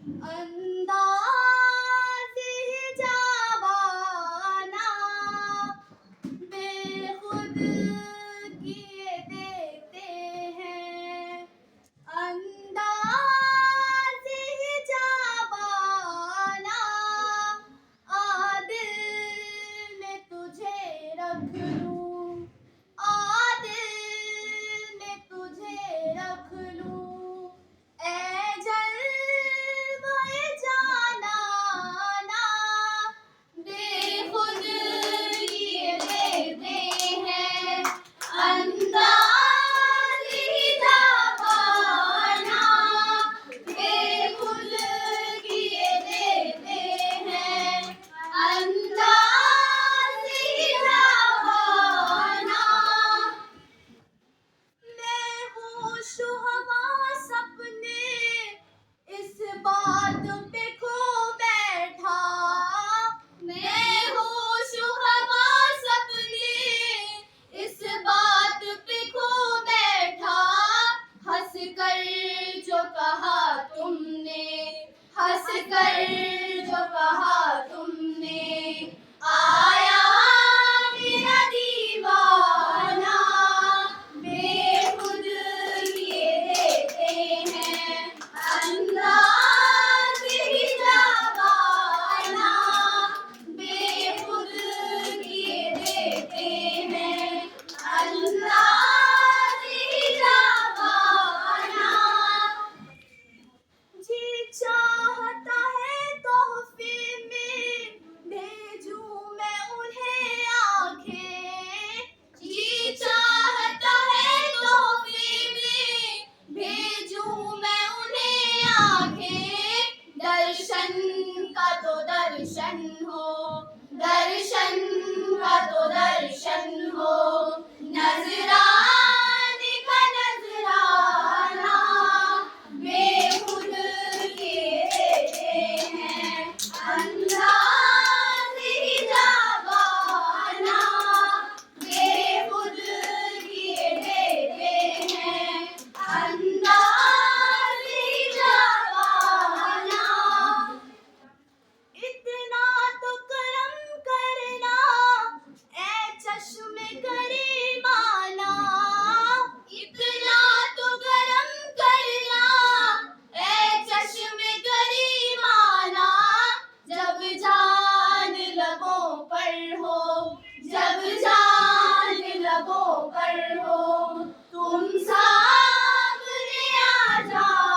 अंदाज़े जावाना बेखुद किए देते हैं। अंदाज़े जावाना आदिल में तुझे रख लूं, आदिल में तुझे रख लूं। ऐ जलवाए जानाना बेखुद किए देते हैं। अंदाज़े जावाना बेखुद किए देते हैं। अंदाज़े जावाना मैं होशो हवास अपने इस बात पे खो बैठा। मैं होशो हवास अपने इस बात पे खो बैठा। हंस कर जो कहा तुमने, हंस कर जो कहा तुमने, आया मेरा दीवाना बेखुद किए देते हैं। अंदाज़े जावाना बेखुद किए देते हैं। अंदाज़े जावाना जी चाहता है तोहफे में भेजूं मैं उन्हें आंखें। जी चाहता है तोहफे में भेजूं मैं उन्हें आंखें। दर्शन का तो दर्शन हो, दर्शन का तो दर्शन हो, नजराने का नजराना बेखुद किए देते हैं। अंदाज़े जावाना बेखुद किए देते हैं। अंदाज़े जावाना इतना तो करम करना ऐ चश्मे करीमाना। इतना तो करम करना ऐ चश्मे करीमाना। जब जान लबों पर हो, जब जान लबों पर हो, तुम सामने आ जाओ।